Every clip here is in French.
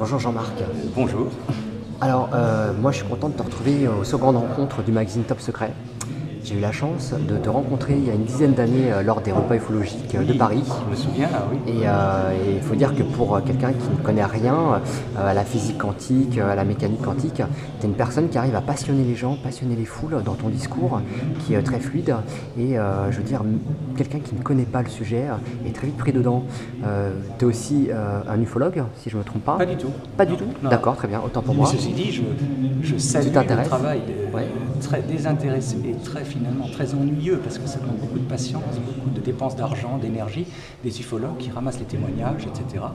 Bonjour Jean-Marc. Bonjour. Alors, moi je suis content de te retrouver aux secondes rencontres du magazine Top Secret. J'ai eu la chance de te rencontrer il y a une dizaine d'années lors des repas ufologiques de Paris. Je me souviens, oui. Et il faut dire que pour quelqu'un qui ne connaît rien à la physique quantique, à la mécanique quantique, tu es une personne qui arrive à passionner les gens, passionner les foules dans ton discours, qui est très fluide. Et je veux dire, quelqu'un qui ne connaît pas le sujet est très vite pris dedans. Tu es aussi un ufologue, si je ne me trompe pas? Pas du tout. Pas du tout? D'accord, très bien, autant pour moi. Ceci dit, je salue le travail ouais. Très désintéressé et finalement très ennuyeux, parce que ça demande beaucoup de patience, beaucoup de dépenses d'argent, d'énergie, des ufologues qui ramassent les témoignages, etc.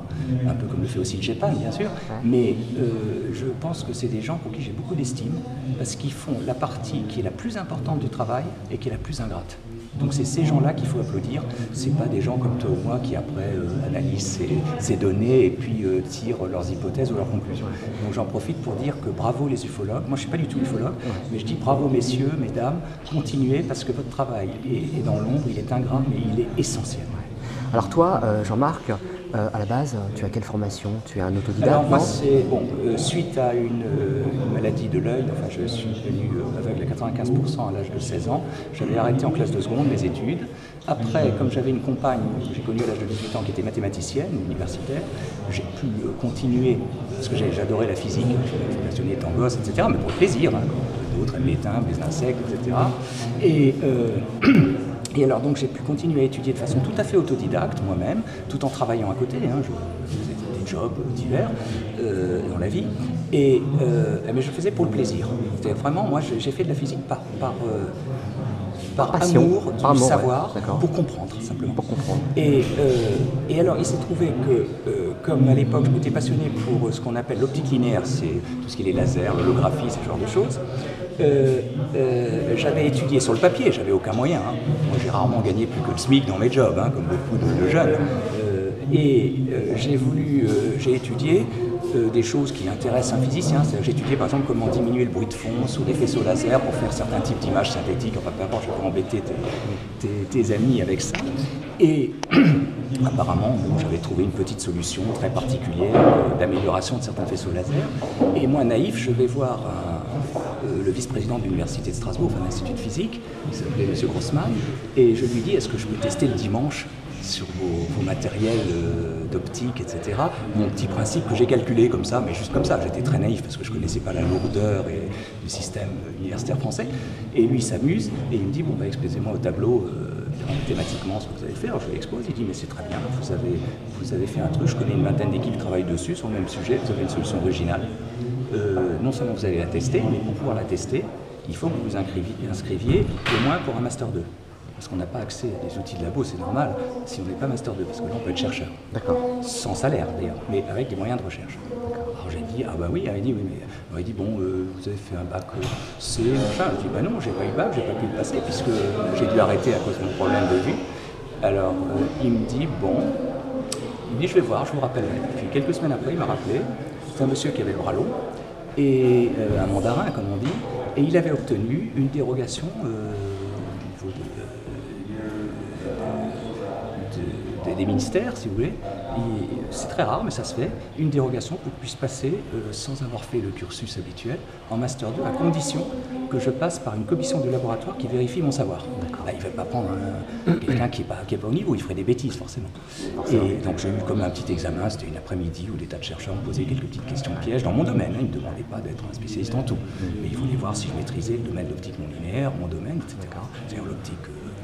Un peu comme le fait aussi le GEPAN, bien sûr. Ouais. Mais je pense que c'est des gens pour qui j'ai beaucoup d'estime, parce qu'ils font la partie qui est la plus importante du travail et qui est la plus ingrate. Donc c'est ces gens-là qu'il faut applaudir, c'est pas des gens comme toi ou moi qui après analysent ces données et puis tirent leurs hypothèses ou leurs conclusions. Donc j'en profite pour dire que bravo les ufologues, moi je suis pas du tout ufologue, mais je dis bravo messieurs, mesdames, continuez parce que votre travail est dans l'ombre, il est ingrat mais il est essentiel. Alors toi, Jean-Marc, à la base, tu as quelle formation? Tu es un autodidacte? Alors moi, c'est bon, suite à une maladie de l'œil, enfin je suis devenu aveugle à 95% à l'âge de 16 ans, j'avais arrêté en classe de seconde mes études. Après, comme j'avais une compagne que j'ai connue à l'âge de 18 ans qui était mathématicienne, universitaire, j'ai pu continuer, parce que j'adorais la physique, j'étais passionné étant gosse, etc., mais pour le plaisir, hein, comme d'autres aiment les timbres, les insectes, etc. Et alors donc j'ai pu continuer à étudier de façon tout à fait autodidacte moi-même, tout en travaillant à côté, hein, je faisais des jobs divers dans la vie, mais je le faisais pour le plaisir. C'était vraiment, moi j'ai fait de la physique par amour du savoir, ouais, pour comprendre simplement. Pour comprendre. Et alors il s'est trouvé que comme à l'époque je m'étais passionné pour ce qu'on appelle l'optique linéaire, c'est tout ce qui est les lasers, l'holographie, ce genre de choses, j'avais étudié sur le papier, j'avais aucun moyen. Hein. Moi j'ai rarement gagné plus que le SMIC dans mes jobs, hein, comme beaucoup de jeunes. J'ai étudié des choses qui intéressent un physicien. J'ai étudié par exemple comment diminuer le bruit de fond sur des faisceaux laser pour faire certains types d'images synthétiques. Enfin peu importe, je vais pas embêter tes amis avec ça. Et apparemment, bon, j'avais trouvé une petite solution très particulière d'amélioration de certains faisceaux laser. Et moi, naïf, je vais voir le vice-président de l'université de Strasbourg, enfin l'Institut de physique, qui s'appelait M. Grossman, et je lui dis, est-ce que je peux tester le dimanche sur vos matériels d'optique, etc. Mon petit principe que j'ai calculé comme ça, mais juste comme ça, j'étais très naïf parce que je ne connaissais pas la lourdeur du système universitaire français. Et lui, il s'amuse et il me dit, bon, bah, exposez-moi au tableau mathématiquement ce que vous allez faire. Je lui expose, il dit, mais c'est très bien, vous avez fait un truc, je connais une vingtaine d'équipes qui travaillent dessus sur le même sujet, vous avez une solution originale. Non seulement vous allez la tester, mais pour pouvoir la tester, il faut que vous vous inscriviez au moins pour un Master 2. Parce qu'on n'a pas accès à des outils de labo, c'est normal, si on n'est pas Master 2, parce que là on peut être chercheur. D'accord. Sans salaire d'ailleurs, mais avec des moyens de recherche. Alors j'ai dit, ah bah oui, il dit, oui, mais alors, il dit, bon, vous avez fait un bac C, machin. Je dis, bah non, j'ai pas eu bac, j'ai pas pu le passer, puisque j'ai dû arrêter à cause de mon problème de vue. Alors il me dit, bon, il me dit, je vais voir, je vous rappellerai. Puis quelques semaines après, il m'a rappelé, c'est un monsieur qui avait le bras long, et un mandarin, comme on dit, et il avait obtenu une dérogation des ministères, si vous voulez. C'est très rare, mais ça se fait, une dérogation pour que je puisse passer, sans avoir fait le cursus habituel, en Master 2, à condition que je passe par une commission de laboratoire qui vérifie mon savoir. Là, il ne va pas prendre quelqu'un qui n'est pas au niveau, il ferait des bêtises, forcément. Et donc j'ai eu comme un petit examen, c'était une après-midi où des tas de chercheurs me posaient quelques petites questions pièges dans mon domaine. Ils ne me demandaient pas d'être un spécialiste en tout, mais ils voulaient voir si je maîtrisais le domaine de l'optique non linéaire, mon domaine, etc. C'est-à-dire l'optique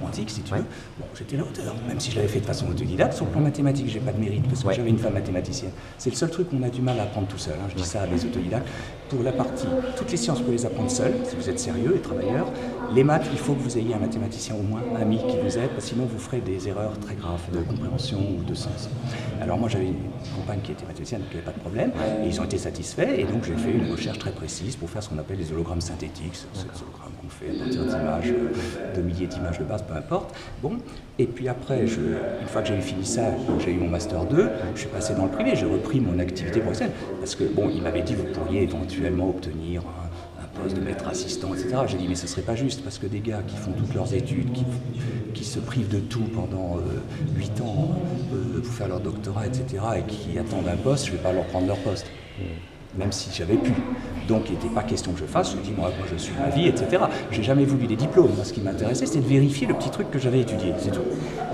quantique, si tu veux. Bon, j'étais à la hauteur, même si je l'avais fait de façon autodidacte. Sur le plan mathématique, j'ai pas de mérite parce que j'avais une femme mathématicienne. C'est le seul truc qu'on a du mal à apprendre tout seul. Hein. Je dis ça à mes autodidactes. Pour la partie, toutes les sciences, vous pouvez les apprendre seul, si vous êtes sérieux et travailleur. Les maths, il faut que vous ayez un mathématicien au moins, un ami qui vous aide, parce que sinon vous ferez des erreurs très graves de compréhension ou de sens. Alors moi, j'avais une compagne qui était mathématicienne, donc il n'y avait pas de problème, et ils ont été satisfaits, et donc j'ai fait une recherche très précise pour faire ce qu'on appelle les hologrammes synthétiques. C'est des hologrammes qu'on fait à partir d'images, de milliers d'images de base, peu importe. Bon, et puis après, une fois que j'ai fini ça, j'ai eu mon Master 2, je suis passé dans le privé, j'ai repris mon activité professionnelle, parce que bon, il m'avait dit vous pourriez éventuellement obtenir un poste de maître assistant, etc. J'ai dit mais ce serait pas juste parce que des gars qui font toutes leurs études, qui se privent de tout pendant 8 ans pour faire leur doctorat, etc. et qui attendent un poste, je vais pas leur prendre leur poste. Même si j'avais pu. Donc il n'était pas question que je fasse, je dis moi je suis ma vie, etc. J'ai jamais voulu des diplômes. Moi, ce qui m'intéressait, c'était de vérifier le petit truc que j'avais étudié, c'est tout.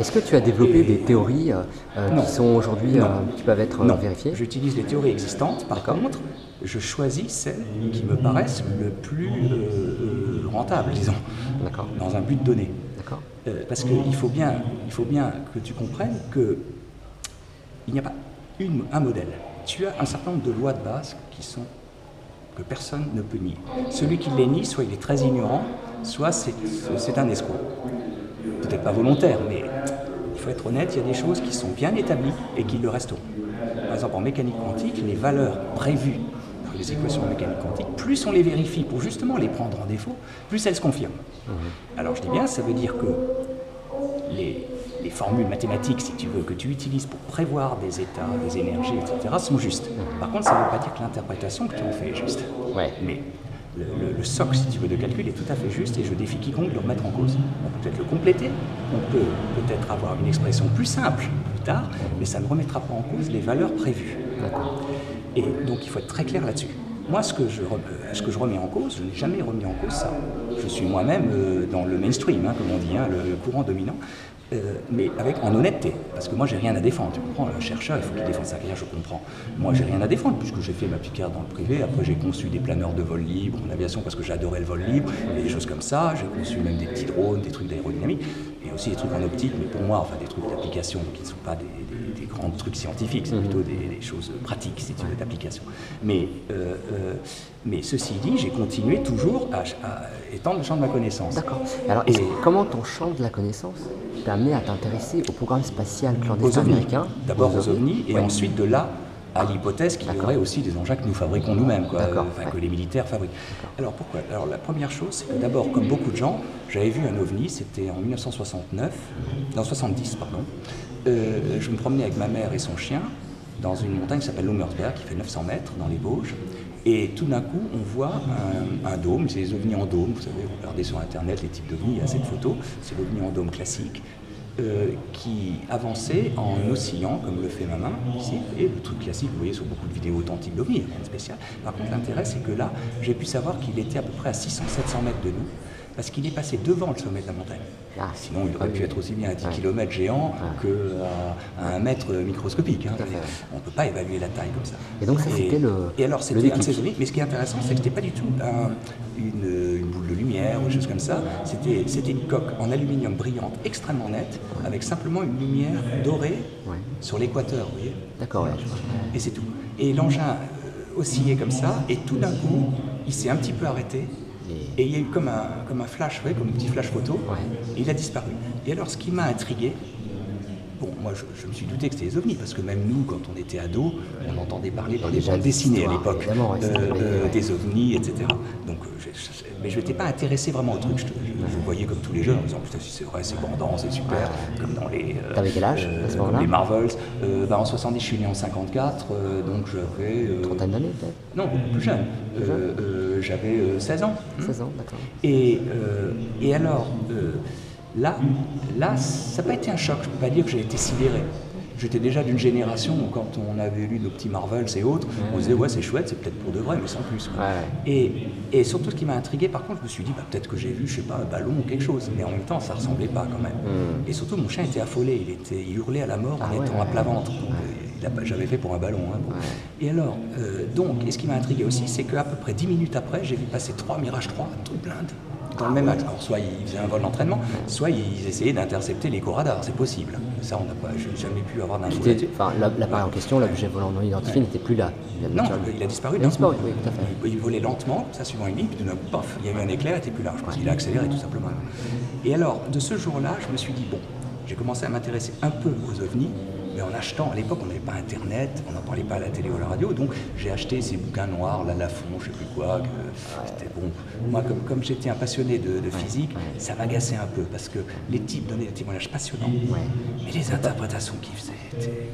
Est-ce que tu as développé des théories qui sont aujourd'hui, qui peuvent être vérifiées? J'utilise les théories existantes, par contre, je choisis celles qui me paraissent le plus rentables, disons, dans un but donné. Parce qu'il faut bien que tu comprennes qu'il n'y a pas un modèle. Tu as un certain nombre de lois de base que personne ne peut nier. Celui qui les nie, soit il est très ignorant, soit c'est un escroc. Peut-être pas volontaire, mais il faut être honnête, il y a des choses qui sont bien établies et qui le resteront. Par exemple, en mécanique quantique, les valeurs prévues dans les équations de mécanique quantique, plus on les vérifie pour justement les prendre en défaut, plus elles se confirment. Alors je dis bien, ça veut dire que les formules mathématiques, si tu veux, que tu utilises pour prévoir des états, des énergies, etc., sont justes. Par contre, ça ne veut pas dire que l'interprétation que tu en fais est juste. Mais le socle, si tu veux, de calcul est tout à fait juste et je défie quiconque de le remettre en cause. On peut peut-être le compléter, on peut peut-être avoir une expression plus simple plus tard, mais ça ne remettra pas en cause les valeurs prévues. Et donc, il faut être très clair là-dessus. Moi, ce que je remets en cause, je n'ai jamais remis en cause ça. Je suis moi-même dans le mainstream, comme on dit, le courant dominant. Mais en honnêteté, parce que moi j'ai rien à défendre, tu comprends, un chercheur il faut qu'il défende sa carrière, je comprends. Moi j'ai rien à défendre puisque j'ai fait ma petite carrière dans le privé, après j'ai conçu des planeurs de vol libre en aviation parce que j'adorais le vol libre, et des choses comme ça, j'ai conçu même des petits drones, des trucs d'aérodynamique, et aussi des trucs en optique, mais pour moi, enfin des trucs d'application qui ne sont pas des grands trucs scientifiques, c'est plutôt des choses pratiques si tu veux d'application. Mais ceci dit, j'ai continué toujours à étendre le champ de ma connaissance. D'accord. Alors comment ton champ de la connaissance t'a amené à t'intéresser au programme spatial clandestin américain? D'abord aux ovnis, et ensuite de là à l'hypothèse qu'il y aurait aussi des engins que nous fabriquons nous-mêmes, que les militaires fabriquent. Alors pourquoi? Alors la première chose, c'est que d'abord, comme beaucoup de gens, j'avais vu un ovni, c'était en 1970, pardon. Je me promenais avec ma mère et son chien dans une montagne qui s'appelle l'Ommersberg, qui fait 900 mètres dans les Vosges. Et tout d'un coup, on voit un dôme, c'est les ovnis en dôme, vous savez, vous regardez sur internet les types d'ovnis, il y a cette photo, c'est l'ovni en dôme classique, qui avançait en oscillant, comme le fait ma main ici, et le truc classique, vous voyez sur beaucoup de vidéos authentiques d'ovnis, rien de spécial. Par contre, l'intérêt, c'est que là, j'ai pu savoir qu'il était à peu près à 600-700 mètres de nous, parce qu'il est passé devant le sommet de la montagne. Sinon, il aurait pu être aussi bien à 10 km géant qu'à 1 mètre microscopique. On ne peut pas évaluer la taille comme ça. Et donc, ça, c'était le. Et alors, c'était un de ces ovnis, mais ce qui est intéressant, c'est que ce n'était pas du tout une boule de lumière ou des choses comme ça. C'était une coque en aluminium brillante, extrêmement nette, avec simplement une lumière dorée sur l'équateur, vous voyez. D'accord, Et c'est tout. Et l'engin oscillait comme ça, et tout d'un coup, il s'est un petit peu arrêté. Et il y a eu comme un flash, comme un petit flash photo, et il a disparu. Et alors, ce qui m'a intrigué, bon, moi je me suis douté que c'était les ovnis, parce que même nous, quand on était ados, on entendait parler dans les bandes dessinées à l'époque, des ovnis, etc. Donc, mais je n'étais pas intéressé vraiment au truc, je voyais comme tous les jeunes, en disant putain, si c'est vrai, c'est bandant, c'est super, comme dans les. T'avais quel âge à ce moment-là? Les Marvels. En 70, je suis né en 54, donc j'avais. Trentaine d'années peut-être? Non, beaucoup plus jeune. J'avais 16 ans. 16 ans, d'accord. Et alors, là, ça n'a pas été un choc, je ne peux pas dire que j'ai été sidéré. J'étais déjà d'une génération où quand on avait lu nos petits Marvels et autres, on disait ouais c'est chouette, c'est peut-être pour de vrai, mais sans plus. Et surtout ce qui m'a intrigué, par contre, je me suis dit peut-être que j'ai vu, je sais pas, un ballon ou quelque chose, mais en même temps ça ressemblait pas quand même. Et surtout mon chien était affolé, il hurlait à la mort en étant à plat ventre. J'avais fait pour un ballon. Et alors, et ce qui m'a intrigué aussi, c'est qu'à peu près 10 minutes après, j'ai vu passer 3 Mirage 3, tout blindés, dans le même axe. Alors, soit ils faisaient un vol d'entraînement, soit ils essayaient d'intercepter l'éco-radar, c'est possible. Ça, j'ai jamais pu avoir d'infos là-dessus. L'appareil en question, l'objet volant non identifié, n'était plus là. Non, il a disparu. Il a disparu, oui, tout à fait. Il volait lentement, ça suivant une ligne, puis d'un coup, paf, il y a eu un éclair, il n'était plus là. Je pense qu'il a accéléré tout simplement. Et alors, de ce jour-là, je me suis dit, bon, j'ai commencé à m'intéresser un peu aux ovnis, mais en achetant, à l'époque, on n'avait pas Internet, on n'en parlait pas à la télé ou à la radio, donc j'ai acheté ces bouquins noirs, là, Lafon, je sais plus quoi, c'était bon. Moi, comme j'étais un passionné de physique, ça m'agaçait un peu, parce que les types donnaient des témoignages passionnants, mais les interprétations qu'ils faisaient étaient...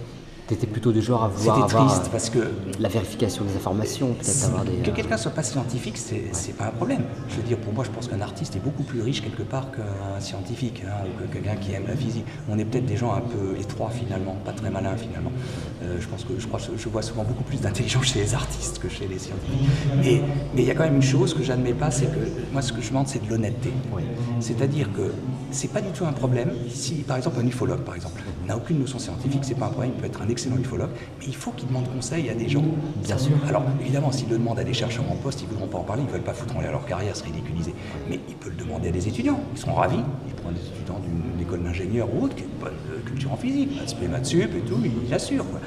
T'étais plutôt du genre à vouloir C'était avoir triste parce que la vérification des informations, peut-être avoir des... que quelqu'un soit pas scientifique, c'est pas un problème. Je veux dire, pour moi, je pense qu'un artiste est beaucoup plus riche quelque part qu'un scientifique, hein, ou que quelqu'un qui aime la physique. On est peut-être des gens un peu étroits finalement, pas très malins finalement. Je vois souvent beaucoup plus d'intelligence chez les artistes que chez les scientifiques. Mais il y a quand même une chose que j'admets pas, c'est que moi, ce que je demande, c'est de l'honnêteté. Oui. C'est-à-dire que c'est pas du tout un problème si, par exemple, un ufologue, par exemple, n'a aucune notion scientifique, c'est pas un problème, il peut être un excellent ufologue, mais il faut qu'il demande conseil à des gens. Bien sûr. Alors, évidemment, s'il le demande à des chercheurs en poste, ils ne voudront pas en parler, ils ne veulent pas foutre en l'air leur carrière, se ridiculiser. Mais il peut le demander à des étudiants, ils seront ravis. Il prend des étudiants d'une école d'ingénieur ou autre, qui a une bonne culture en physique, maths sup et tout, il assure. Quoi.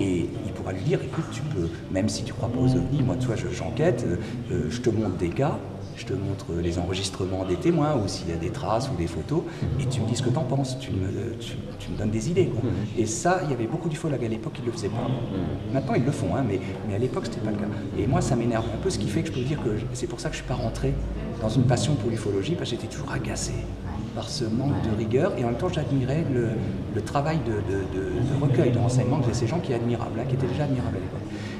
Et il pourra lui dire, écoute, tu peux, même si tu ne crois pas aux ovnis, moi, tu vois, j'enquête, je te montre des cas, je te montre les enregistrements des témoins ou s'il y a des traces ou des photos et tu me dis ce que tu en penses, tu me donnes des idées. Quoi. Et ça, il y avait beaucoup d'ufologues à l'époque qui ne le faisaient pas. Maintenant, ils le font, hein, mais à l'époque, ce n'était pas le cas. Et moi, ça m'énerve un peu, ce qui fait que je peux dire que c'est pour ça que je ne suis pas rentré dans une passion pour l'ufologie, parce que j'étais toujours agacé par ce manque de rigueur et en même temps, j'admirais le travail de recueil, de renseignements que faisaient ces gens qui est admirable, hein, qui était déjà admirable à l'époque.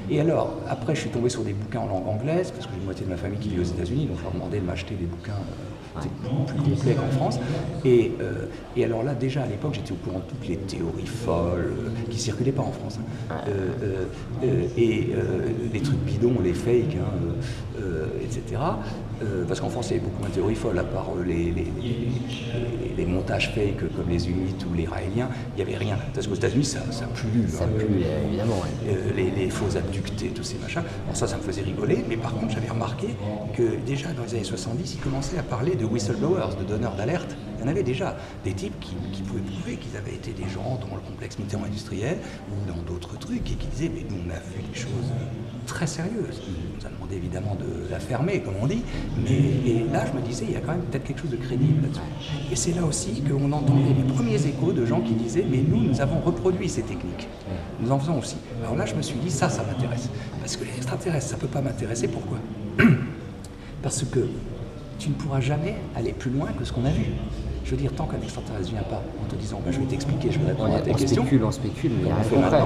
Et alors, après, je suis tombé sur des bouquins en langue anglaise, parce que j'ai une moitié de ma famille qui vit aux États-Unis, donc je leur demandais de m'acheter des bouquins beaucoup plus complets qu'en France. Et alors là, déjà à l'époque, j'étais au courant de toutes les théories folles qui ne circulaient pas en France. Hein. Les trucs bidons, les fakes, hein, etc. Parce qu'en France, il y avait beaucoup moins de théories folles, à part les montages fake comme les Unites ou les Raéliens, il n'y avait rien. Parce qu'aux États-Unis, ça pullule. Ça pullule, évidemment. Ouais. Les faux abductés, tous ces machins. Alors ça me faisait rigoler, mais par contre, j'avais remarqué que déjà dans les années 70, ils commençaient à parler de whistleblowers, de donneurs d'alerte. Il y en avait déjà des types qui pouvaient prouver qu'ils avaient été des gens dans le complexe Mitterrand-industriel ou dans d'autres trucs et qui disaient mais nous on a vu des choses très sérieuses. On nous a demandé évidemment de la fermer comme on dit, et là je me disais il y a quand même peut-être quelque chose de crédible là-dessus. Et c'est là aussi qu'on entendait les premiers échos de gens qui disaient mais nous avons reproduit ces techniques. Nous en faisons aussi. Alors là je me suis dit ça m'intéresse. Parce que les extraterrestres ça ne peut pas m'intéresser. Pourquoi? Parce que tu ne pourras jamais aller plus loin que ce qu'on a vu. Je veux dire, tant qu'un extraterrestre ne vient pas en te disant je vais t'expliquer, je vais répondre à tes questions. On spécule, mais il y a rien de concret.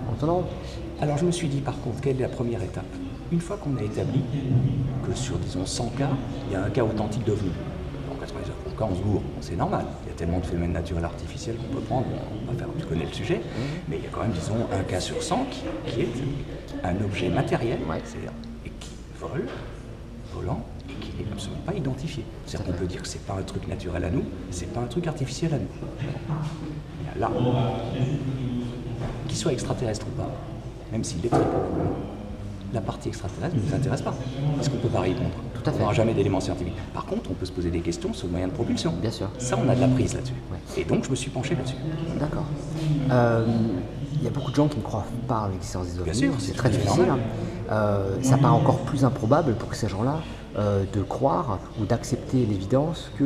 En tournant. Alors je me suis dit par contre, quelle est la première étape? Une fois qu'on a établi que sur, disons, 100 cas, il y a un cas authentique d'OVNI. En 99 cas, on se gourre, c'est normal. Il y a tellement de phénomènes naturels artificiels qu'on peut prendre, tu connais le sujet, mais il y a quand même, disons, un cas sur 100 qui est un objet matériel, c'est-à-dire qui volant, et qui n'est absolument pas identifié. C'est-à-dire qu'on peut dire que c'est pas un truc naturel à nous, c'est pas un truc artificiel à nous. Là, qu'il soit extraterrestre ou pas, même s'il est très probablement, la partie extraterrestre ne nous intéresse pas, parce qu'on ne peut pas répondre. Tout à fait. On n'aura jamais d'éléments scientifiques. Par contre, on peut se poser des questions sur le moyen de propulsion. Bien sûr. Ça, on a de la prise là-dessus. Ouais. Et donc, je me suis penché là-dessus. D'accord. Il y a beaucoup de gens qui ne croient pas à l'existence des ovnis. Bien sûr, c'est très difficile. Ça paraît encore plus improbable pour ces gens-là de croire ou d'accepter l'évidence que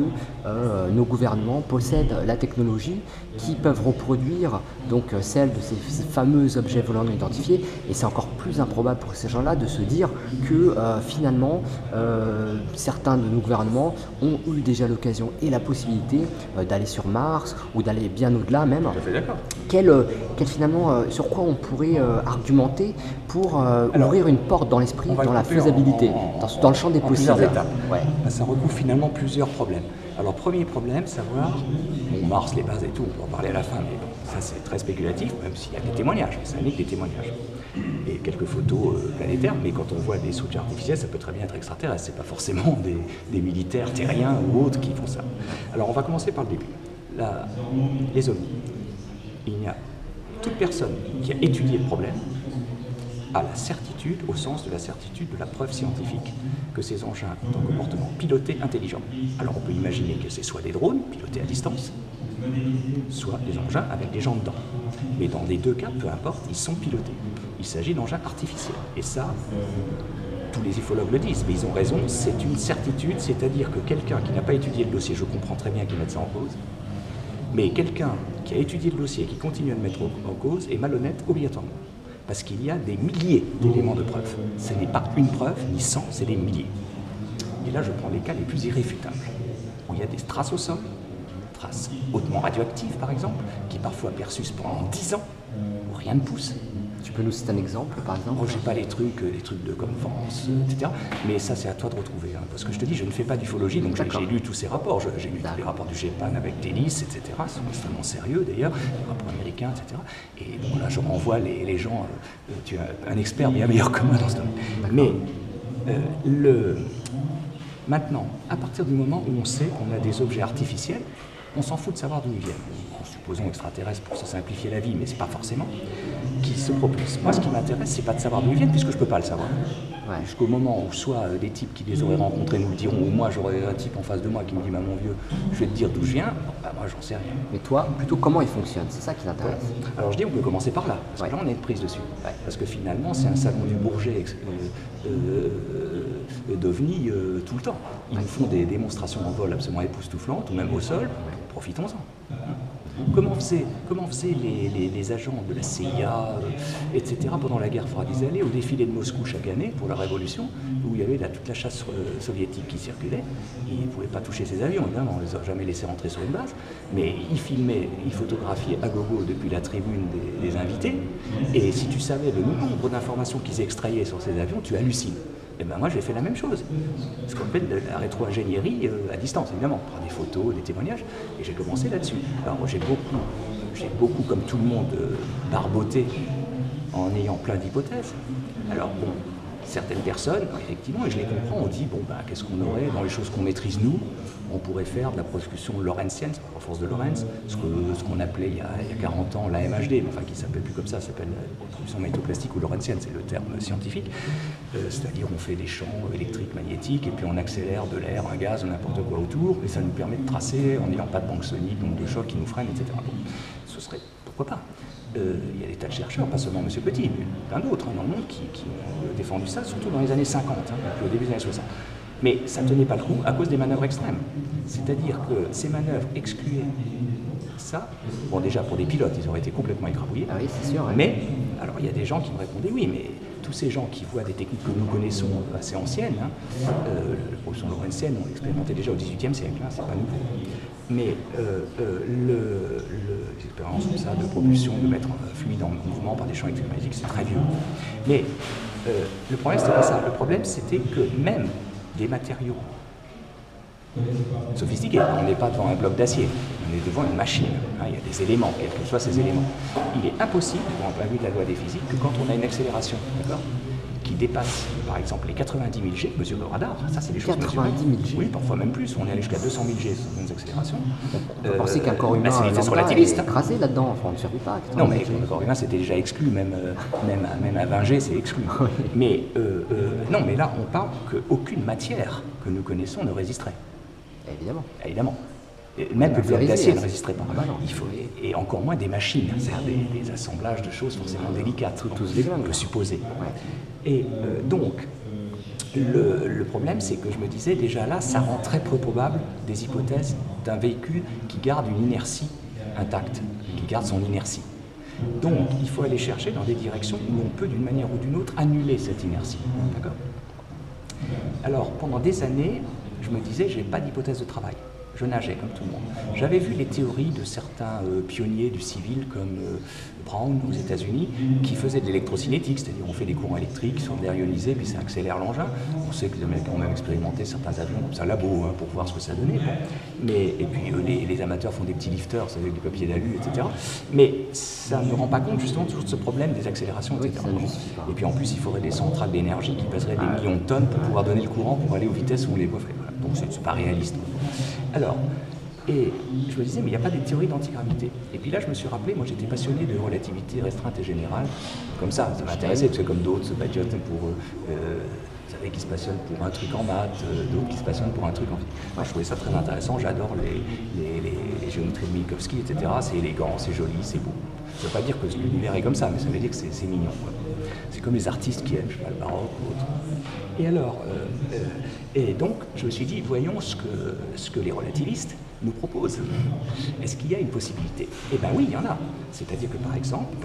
nos gouvernements possèdent la technologie qui peuvent reproduire donc celle de ces fameux objets volants non identifiés, et c'est encore plus improbable pour ces gens-là de se dire que finalement certains de nos gouvernements ont eu déjà l'occasion et la possibilité d'aller sur Mars ou d'aller bien au-delà même. Tout à fait d'accord. Finalement, sur quoi on pourrait argumenter pour ouvrir une porte dans l'esprit, dans la faisabilité, dans le champ des possibles. Plusieurs étapes. Ouais. Ça recouvre finalement plusieurs problèmes. Alors, premier problème, savoir, Mars, les bases et tout, on peut en parler à la fin, mais bon, ça c'est très spéculatif, même s'il y a des témoignages, ça n'est que des témoignages. Et quelques photos planétaires, mais quand on voit des structures artificielles, ça peut très bien être extraterrestre, c'est pas forcément des militaires terriens ou autres qui font ça. Alors, on va commencer par le début. Les ovnis. Il y a toute personne qui a étudié le problème a la certitude, au sens de la certitude de la preuve scientifique, que ces engins ont un comportement piloté intelligent. Alors on peut imaginer que c'est soit des drones pilotés à distance, soit des engins avec des gens dedans. Mais dans les deux cas, peu importe, ils sont pilotés. Il s'agit d'engins artificiels. Et ça, tous les ufologues le disent, mais ils ont raison, c'est une certitude, c'est-à-dire que quelqu'un qui n'a pas étudié le dossier, je comprends très bien qu'il mette ça en cause, mais quelqu'un qui a étudié le dossier et qui continue à le mettre en cause est malhonnête obligatoirement. Parce qu'il y a des milliers d'éléments de preuve. Ce n'est pas une preuve, ni 100, c'est des milliers. Et là, je prends les cas les plus irréfutables, où il y a des traces au sol, traces hautement radioactives, par exemple, qui parfois persistent pendant 10 ans, où rien ne pousse. Tu peux nous citer un exemple, par exemple? Moi, je n'ai pas les trucs de comme Vance, etc. Mais ça, c'est à toi de retrouver. Hein, parce que je te dis, je ne fais pas d'ufologie, donc j'ai lu tous ces rapports. J'ai lu tous les rapports du GEPAN avec Denis, etc. Ils sont extrêmement sérieux, d'ailleurs, les rapports américains, etc. Et donc là, je renvoie les gens. Tu es un expert bien meilleur que moi dans ce domaine. Mais maintenant, à partir du moment où on sait qu'on a des objets artificiels, on s'en fout de savoir d'où ils viennent. Supposons extraterrestres pour se simplifier la vie, mais ce n'est pas forcément, qui se propulsent. Moi, ce qui m'intéresse, c'est pas de savoir d'où ils viennent, puisque je ne peux pas le savoir. Ouais. Jusqu'au moment où soit des types qui les auraient rencontrés nous le diront, ou moi j'aurais un type en face de moi qui me dit, mon vieux, je vais te dire d'où je viens, bah, moi j'en sais rien. Mais toi, plutôt comment ils fonctionnent, c'est ça qui t'intéresse. Voilà. Alors je dis, on peut commencer par là, parce que là on a une prise dessus. Ouais. Parce que finalement, c'est un salon du Bourget d'OVNI tout le temps. Ils nous font des démonstrations en vol absolument époustouflantes, ou même au sol, profitons-en. Comment faisaient les agents de la CIA, etc., pendant la guerre froide? Ils allaient au défilé de Moscou chaque année pour la Révolution, où il y avait toute la chasse soviétique qui circulait. Ils ne pouvaient pas toucher ces avions, évidemment, on ne les a jamais laissés rentrer sur une base, mais ils filmaient, ils photographiaient à gogo depuis la tribune des invités, et si tu savais le nombre d'informations qu'ils extrayaient sur ces avions, tu hallucines. Et ben moi j'ai fait la même chose, ce qu'on appelle de la rétro-ingénierie à distance, évidemment, on prend des photos, des témoignages, et j'ai commencé là-dessus. Alors moi j'ai beaucoup, comme tout le monde, barboté en ayant plein d'hypothèses. Alors bon, certaines personnes, effectivement, et je les comprends, on dit, bon ben qu'est-ce qu'on aurait dans les choses qu'on maîtrise nous? On pourrait faire de la prospection lorentzienne, à force de Lorentz, ce qu'on appelait il y a 40 ans la MHD, mais enfin qui ne s'appelle plus comme ça s'appelle la prospection magnétoplastique ou lorentzienne, c'est le terme scientifique. C'est-à-dire on fait des champs électriques, magnétiques, et puis on accélère de l'air, un gaz, n'importe quoi autour, et ça nous permet de tracer en n'ayant pas de banque sonique, donc de choc qui nous freine, etc. Bon, ce serait, pourquoi pas? Il y a des tas de chercheurs, pas seulement M. Petit, mais plein d'autres dans le monde qui ont défendu ça, surtout dans les années 50, puis au début des années 60. Mais ça ne tenait pas le coup à cause des manœuvres extrêmes. C'est-à-dire que ces manœuvres excluaient ça. Bon, déjà, pour des pilotes, ils auraient été complètement écrabouillés. Ah oui, c'est sûr. Ouais. Mais, alors, il y a des gens qui me répondaient, oui, mais tous ces gens qui voient des techniques que nous connaissons assez anciennes, la propulsion lorentzienne, on l'expérimentait déjà au XVIIIe siècle, c'est pas nouveau. Mais les expériences comme ça, de propulsion, de mettre un fluide en mouvement par des champs électromagnétiques, c'est très vieux. Mais le problème, c'était pas ça. Le problème, c'était que même des matériaux sophistiqués, on n'est pas devant un bloc d'acier, on est devant une machine, il y a des éléments, quels que soient ces éléments. Il est impossible, en point de vue de la loi des physiques, que quand on a une accélération, qui dépasse par exemple les 90 000 G, mesure le radar, ça c'est des choses mesurées. 90 000 G. Oui, parfois même plus, on est allé jusqu'à 200 000 G sur certaines accélérations. On pensait qu'un corps humain relativiste. Est écrasé là-dedans, enfin, on ne survit pas. Non, mais le corps humain c'était déjà exclu, même à 20 G c'est exclu. Mais non, mais là on parle qu'aucune matière que nous connaissons ne résisterait. Évidemment. Évidemment. Même que le bloc d'acier ne résisterait pas. Ah bah il faut, et encore moins des machines, c'est-à-dire des assemblages de choses forcément délicates, tous les on peut supposer. Ouais. Et donc, le problème, c'est que je me disais, déjà là, ça rend très peu probable des hypothèses d'un véhicule qui garde une inertie intacte, qui garde son inertie. Donc, il faut aller chercher dans des directions où on peut, d'une manière ou d'une autre, annuler cette inertie. D'accord ? Alors, pendant des années, je me disais, je n'ai pas d'hypothèse de travail. Je nageais comme tout le monde. J'avais vu les théories de certains pionniers du civil comme Brown aux États-Unis qui faisaient de l'électrocinétique, c'est-à-dire on fait des courants électriques sur de l'air ionisé puis ça accélère l'engin. On sait que les Américains ont même expérimenté certains avions comme ça labo pour voir ce que ça donnait. Bon. Mais, et puis les amateurs font des petits lifters avec du papier d'alu, etc. Mais ça ne rend pas compte justement toujours de ce problème des accélérations, etc. Et puis en plus il faudrait des centrales d'énergie qui pèseraient des millions de tonnes pour pouvoir donner le courant pour aller aux vitesses où on les voit faire. Voilà. Donc c'est pas réaliste. Alors, et je me disais, mais il n'y a pas des théories d'antigravité. Et puis là, je me suis rappelé, moi j'étais passionné de relativité restreinte et générale. Comme ça m'intéressait, parce que comme d'autres se passionnent pour, vous savez, qui se passionnent pour un truc en maths, d'autres qui se passionnent pour un truc en physique. Moi, je trouvais ça très intéressant, j'adore les géométries de Minkowski, etc. C'est élégant, c'est joli, c'est beau. Ça ne veut pas dire que l'univers est comme ça, mais ça veut dire que c'est mignon. C'est comme les artistes qui aiment, je sais pas, le baroque ou autre. Et alors, et donc, je me suis dit, voyons ce que les relativistes nous propose. Est-ce qu'il y a une possibilité? Eh bien oui, il y en a. C'est-à-dire que par exemple,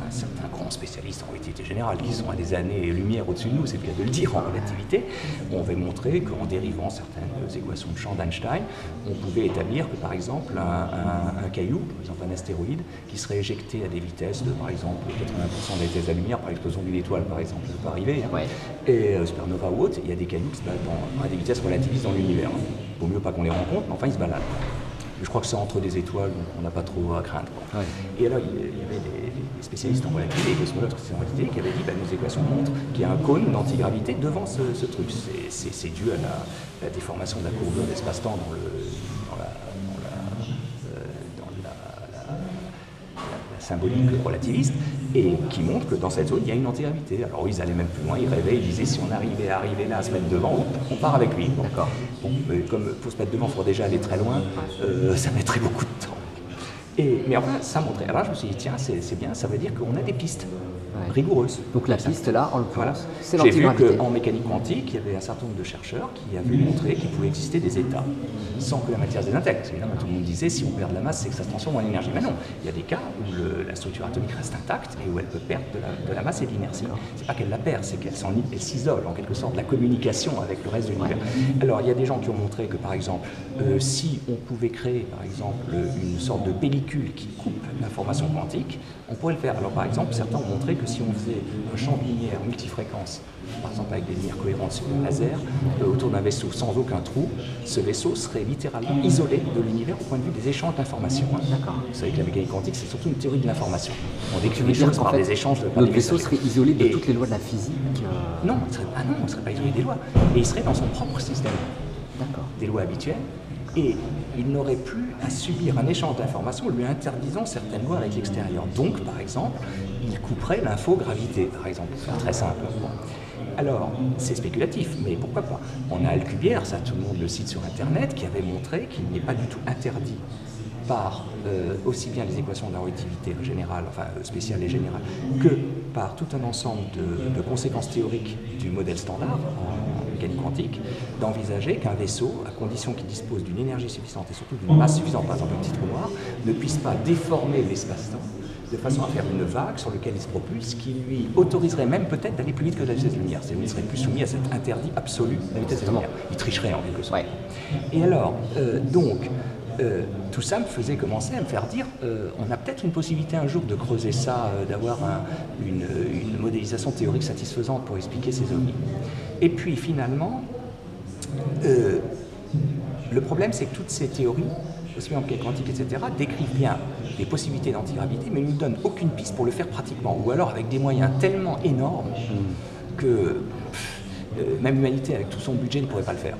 certains grands spécialistes en relativité générale, qui sont à des années-lumière au-dessus de nous, c'est le cas de le dire en relativité, on va montrer qu'en dérivant certaines équations de champ d'Einstein, on pouvait établir que par exemple un caillou, par exemple un astéroïde, qui serait éjecté à des vitesses de par exemple 80% de la vitesse de la lumière par l'explosion d'une étoile par exemple, ça peut arriver, hein. Ouais. Et supernova ou autre, il y a des cailloux qui se baladent à des vitesses relativistes dans l'univers. Vaut mieux pas qu'on les rencontre, mais enfin ils se baladent. Je crois que c'est entre des étoiles, donc on n'a pas trop à craindre. Ouais. Et alors, il y avait des spécialistes en relativité, des cosmologues en relativité, qui avaient dit nos équations montrent qu'il y a un cône d'antigravité devant ce truc. C'est dû à la déformation de la courbure d'espace-temps dans la symbolique relativiste, et qui montre que dans cette zone, il y a une antigravité. Alors ils allaient même plus loin, ils rêvaient, ils disaient si on arrivait à arriver là, à se mettre devant, on part avec lui. D'accord. Bon, comme pour se mettre devant, il faudrait déjà aller très loin, ça mettrait beaucoup de temps. Mais enfin, ça montrait. Alors là, je me suis dit, tiens, c'est bien, ça veut dire qu'on a des pistes rigoureuses. Donc la piste là, en l'occurrence, c'est J'ai vu l'antigravité. qu'en mécanique quantique, il y avait un certain nombre de chercheurs qui avaient montré qu'il pouvait exister des états sans que la matière se désintègre. Parce qu'évidemment, tout le monde disait, si on perd de la masse, c'est que ça se transforme en énergie. Mais non, il y a des cas où la structure atomique reste intacte et où elle peut perdre de la masse et de l'inertie. C'est pas qu'elle la perd, c'est qu'elle s'isole en quelque sorte de la communication avec le reste de l'univers. Alors, il y a des gens qui ont montré que, par exemple, si on pouvait créer, par exemple, une sorte de pellicule qui coupe l'information quantique, on pourrait le faire. Alors, par exemple, certains ont montré que si on faisait un champ de lumière multifréquence, par exemple avec des lumières cohérentes sur un laser, autour d'un vaisseau sans aucun trou, ce vaisseau serait littéralement isolé de l'univers au point de vue des échanges d'informations. D'accord. Vous savez que la mécanique quantique, c'est surtout une théorie de l'information. On décrit veux les dire choses qu'en par fait, des échanges de notre vaisseau serait isolé de toutes les lois de la physique. Non, il ne serait pas isolé des lois, mais il serait dans son propre système. D'accord. Des lois habituelles, et il n'aurait plus à subir un échange d'informations lui interdisant certaines lois avec l'extérieur. Donc, par exemple, il couperait l'infogravité, par exemple, pour faire très simple. Bon. Alors, c'est spéculatif, mais pourquoi pas? On a Alcubierre, ça tout le monde le cite sur Internet, qui avait montré qu'il n'est pas du tout interdit par aussi bien les équations de la relativité générale, enfin spéciale et générale, que par tout un ensemble de conséquences théoriques du modèle standard en mécanique quantique, d'envisager qu'un vaisseau, à condition qu'il dispose d'une énergie suffisante et surtout d'une masse suffisante, par exemple un petit trou noir, ne puisse pas déformer l'espace-temps de façon à faire une vague sur laquelle il se propulse, qui lui autoriserait même peut-être d'aller plus vite que la vitesse de la lumière. C'est-à-dire qu'il ne serait plus soumis à cet interdit absolu de la vitesse de la lumière. Il tricherait en quelque sorte. Ouais. Et alors, tout ça me faisait commencer à me faire dire on a peut-être une possibilité un jour de creuser ça, d'avoir une modélisation théorique satisfaisante pour expliquer ces ovnis. Et puis finalement, le problème c'est que toutes ces théories, aussi bien en mécanique quantique, etc., décrivent bien des possibilités d'antigravité, mais ne nous donnent aucune piste pour le faire pratiquement, ou alors avec des moyens tellement énormes que même l'humanité avec tout son budget ne pourrait pas le faire.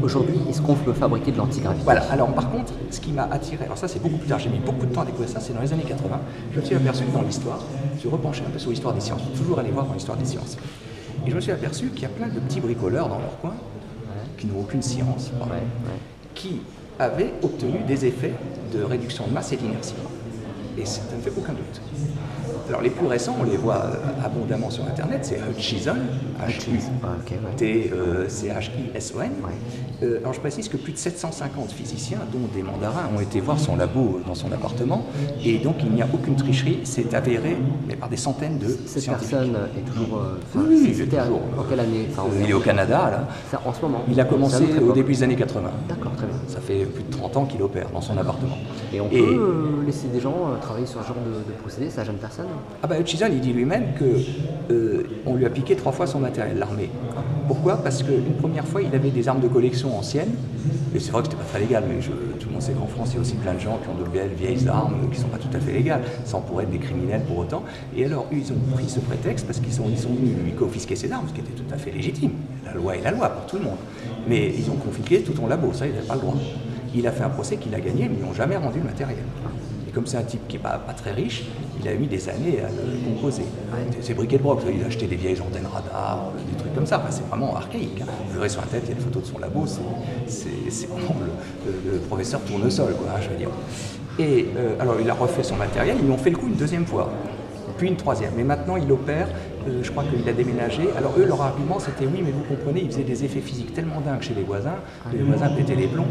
Aujourd'hui, est-ce qu'on peut fabriquer de l'antigravité? Voilà, alors par contre, ce qui m'a attiré, alors ça c'est beaucoup plus tard, j'ai mis beaucoup de temps à découvrir ça, c'est dans les années 80, je me suis aperçu que dans l'histoire, je repenchais un peu sur l'histoire des sciences, il faut toujours aller voir dans l'histoire des sciences. Et je me suis aperçu qu'il y a plein de petits bricoleurs dans leur coin, qui n'ont aucune science, qui avaient obtenu des effets de réduction de masse et d'inertie. Et ça ne fait aucun doute. Alors les plus récents, on les voit abondamment sur Internet, c'est Hutchison, H-U-T-C-H-I-S-O-N. Alors je précise que plus de 750 physiciens, dont des mandarins, ont été voir son labo dans son appartement, et donc il n'y a aucune tricherie, c'est avéré, mais par des centaines de Cette scientifiques. personne est toujours... Oui, c'était toujours. en quelle année? Il est au Canada, là. En ce moment. Il a commencé au début des années 80. D'accord, très bien. Ça fait plus de 30 ans qu'il opère dans son appartement. Et on peut laisser des gens travailler sur ce genre de procédé, c'est la jeune personne? Ah bah Hutchison, il dit lui-même qu'on lui a piqué 3 fois son matériel, l'armée. Pourquoi? Parce qu'une première fois, il avait des armes de collection anciennes, et c'est vrai que c'était pas très légal, mais tout le monde sait qu'en France, il y a aussi plein de gens qui ont de belles vieilles armes qui sont pas tout à fait légales, sans pour être des criminels pour autant. Et alors, ils ont pris ce prétexte parce qu'ils sont venus lui confisquer ses armes, ce qui était tout à fait légitime. La loi est la loi pour tout le monde. Mais ils ont confisqué tout ton labo, ça, ils n'avaient pas le droit. Il a fait un procès qu'il a gagné, mais ils n'ont jamais rendu le matériel. Comme c'est un type qui n'est pas très riche, il a mis des années à le composer. C'est briquet de broc, il a acheté des vieilles antennes radar, des trucs comme ça. Enfin, c'est vraiment archaïque. Vous verrez sur la tête, il y a des photos de son labo, c'est vraiment le professeur tournesol, quoi, je veux dire. Et alors, il a refait son matériel, ils lui ont fait le coup une deuxième fois, puis une troisième. Mais maintenant, il opère je crois qu'il a déménagé. Alors eux, leur argument, c'était oui, mais vous comprenez, ils faisaient des effets physiques tellement dingues chez les voisins pétaient les plombs.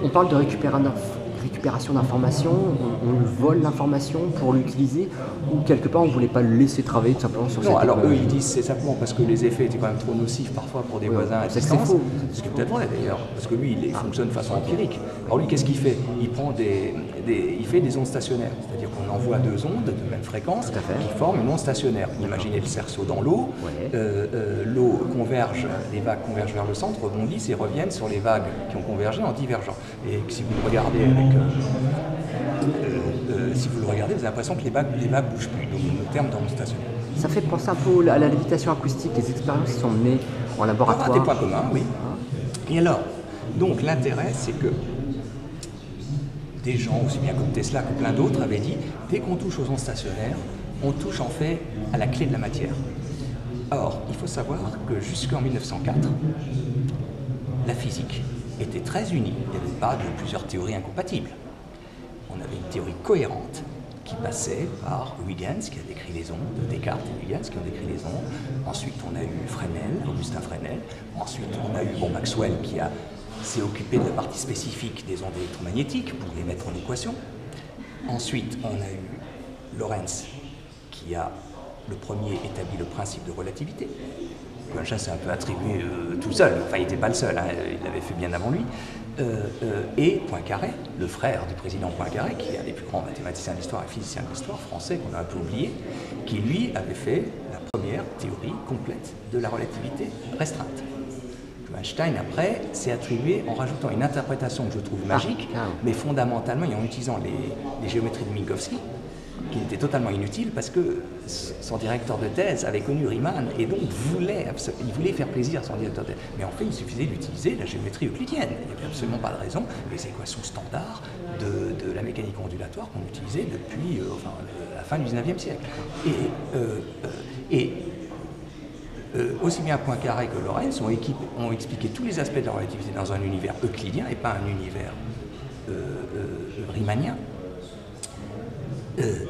On parle de récupération d'informations, on vole l'information pour l'utiliser, ou quelque part on ne voulait pas le laisser travailler tout simplement sur cette Non, alors eux ils disent c'est simplement parce que les effets étaient quand même trop nocifs parfois pour des voisins à distance. C'est faux. Ce qui est peut-être vrai d'ailleurs, parce que lui il fonctionne de façon empirique. Alors lui qu'est-ce qu'il fait? Il prend il fait des ondes stationnaires, c'est-à-dire qu'on envoie deux ondes de même fréquence qui forment une onde stationnaire. Imaginez le cerceau dans l'eau, l'eau converge, les vagues convergent vers le centre, rebondissent et reviennent sur les vagues qui ont convergé en divergeant. Et si vous le regardez vous avez l'impression que les vagues bougent plus, donc le terme d'onde stationnaire. Ça fait penser un peu à la lévitation acoustique, les expériences qui sont menées en laboratoire. Des points communs, oui. Et alors, donc l'intérêt, c'est que des gens, aussi bien comme Tesla que plein d'autres, avaient dit, dès qu'on touche aux ondes stationnaires, on touche en fait à la clé de la matière. Or, il faut savoir que jusqu'en 1904, la physique était très unie. Il n'y avait pas de plusieurs théories incompatibles. On avait une théorie cohérente qui passait par Huygens, qui a décrit les ondes, Descartes et Huygens qui ont décrit les ondes. Ensuite, on a eu Fresnel, Augustin Fresnel. Ensuite, on a eu Maxwell qui s'est occupé de la partie spécifique des ondes électromagnétiques pour les mettre en équation. Ensuite, on a eu Lorentz qui a le premier établi le principe de relativité. Einstein s'est un peu attribué tout seul, enfin il n'était pas le seul, hein, il l'avait fait bien avant lui. Et Poincaré, le frère du président Poincaré, qui est un des plus grands mathématiciens de l'histoire et physiciens de l'histoire français qu'on a un peu oublié, qui lui avait fait la première théorie complète de la relativité restreinte. Einstein, après, s'est attribué en rajoutant une interprétation que je trouve magique, mais fondamentalement et en utilisant les géométries de Minkowski, qui était totalement inutile parce que son directeur de thèse avait connu Riemann et donc il voulait faire plaisir à son directeur de thèse. Mais en fait, il suffisait d'utiliser la géométrie euclidienne. Il n'y avait absolument pas de raison. Les équations standards de la mécanique ondulatoire qu'on utilisait depuis la fin du 19e siècle. Aussi bien Poincaré que Lorentz ont expliqué tous les aspects de la relativité dans un univers euclidien et pas un univers riemannien.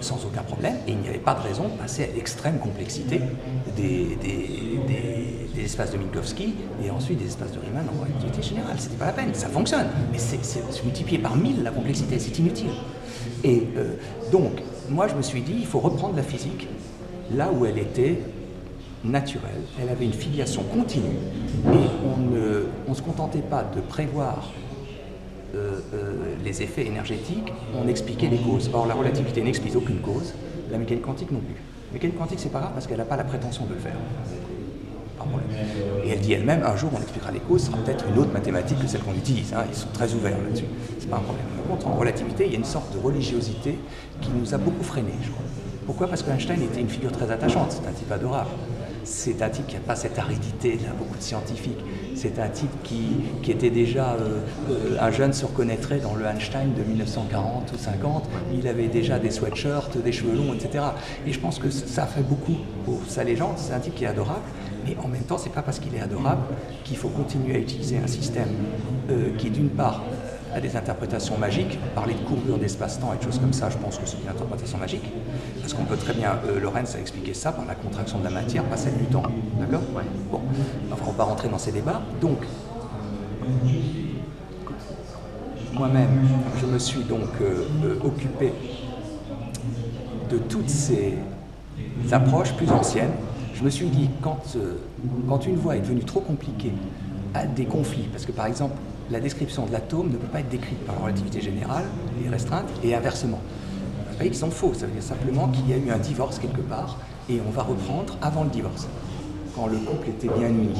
Sans aucun problème, et il n'y avait pas de raison de passer à l'extrême complexité des espaces de Minkowski et ensuite des espaces de Riemann en relativité générale. C'était pas la peine, ça fonctionne, mais c'est multiplié par 1000 la complexité, c'est inutile. Et donc, moi je me suis dit, il faut reprendre la physique là où elle était naturelle. Elle avait une filiation continue et on ne se contentait pas de prévoir les effets énergétiques, on expliquait les causes. Or, la relativité n'explique aucune cause, la mécanique quantique non plus. La mécanique quantique, c'est pas grave parce qu'elle n'a pas la prétention de le faire. Pas de problème. Et elle dit elle-même, un jour, on expliquera les causes, ce sera peut-être une autre mathématique que celle qu'on utilise. Hein. Ils sont très ouverts là-dessus. C'est pas un problème. Par contre, en relativité, il y a une sorte de religiosité qui nous a beaucoup freinés, je crois. Pourquoi? Parce qu'Einstein était une figure très attachante, c'est un type adorable. C'est un type qui n'a pas cette aridité, là, beaucoup de scientifiques. C'est un type qui était déjà, un jeune se reconnaîtrait dans le Einstein de 1940 ou 50. Il avait déjà des sweatshirts, des cheveux longs, etc. Et je pense que ça fait beaucoup pour sa légende. C'est un type qui est adorable, mais en même temps, c'est pas parce qu'il est adorable qu'il faut continuer à utiliser un système qui, d'une part, a des interprétations magiques. Parler de courbure d'espace-temps et de choses comme ça, je pense que c'est une interprétation magique. Parce qu'on peut très bien, Lorentz a expliqué ça par la contraction de la matière, pas celle du temps. D'accord? Ouais. Bon, enfin, on va pas rentrer dans ces débats. Donc, moi-même, je me suis donc occupé de toutes ces approches plus anciennes. Je me suis dit, quand une voie est devenue trop compliquée, à des conflits, parce que par exemple, la description de l'atome ne peut pas être décrite par la relativité générale et restreinte, et inversement. Vous voyez qu'ils sont faux, ça veut dire simplement qu'il y a eu un divorce quelque part, et on va reprendre avant le divorce, quand le couple était bien uni.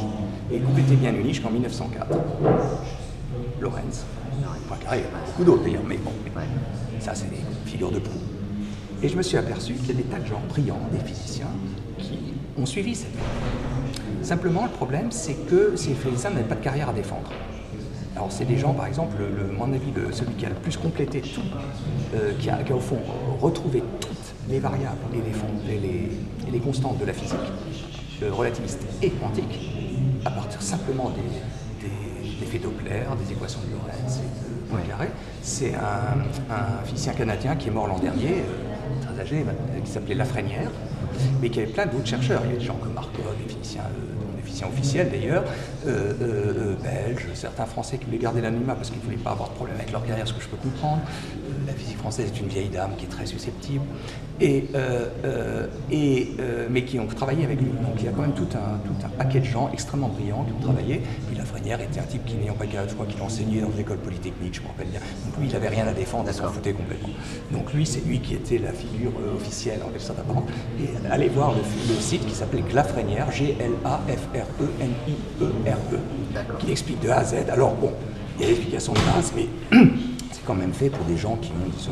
Et le couple était bien uni jusqu'en 1904. Lorentz, Poincaré, il y en a beaucoup d'autres d'ailleurs, mais bon, ça c'est des figures de proue. Et je me suis aperçu qu'il y a des tas de gens brillants, des physiciens, qui ont suivi cette voie. Simplement, le problème, c'est que ces physiciens n'avaient pas de carrière à défendre. Alors c'est des gens, par exemple, à mon avis, celui qui a le plus complété tout, qui a au fond retrouvé toutes les variables et les constantes de la physique, relativiste et quantique, à partir simplement des effets Doppler, des équations de Lorentz et de Poincaré. C'est un physicien canadien qui est mort l'an dernier, très âgé, qui s'appelait Lafrenière, mais qu'il y avait plein d'autres chercheurs. Il y a des gens comme Markov, des physiciens officiels d'ailleurs, belges, certains français qui voulaient garder l'anonymat parce qu'ils ne voulaient pas avoir de problème avec leur carrière, ce que je peux comprendre. La physique française est une vieille dame qui est très susceptible, mais qui ont travaillé avec lui. Donc il y a quand même tout un paquet de gens extrêmement brillants qui ont travaillé. Puis Lafrenière était un type qui n'ayant pas je crois qu'il enseignait dans l'école polytechnique, je me rappelle bien. Donc lui, il n'avait rien à défendre, il s'en foutait complètement. Donc lui, c'est lui qui était la figure officielle en quelque sorte apparente. Et allez voir le site qui s'appelait Glafrenière, Glafreniere, qui explique de A à Z. Alors bon, il y a l'explication de base, mais c'est quand même fait pour des gens qui ont, disons,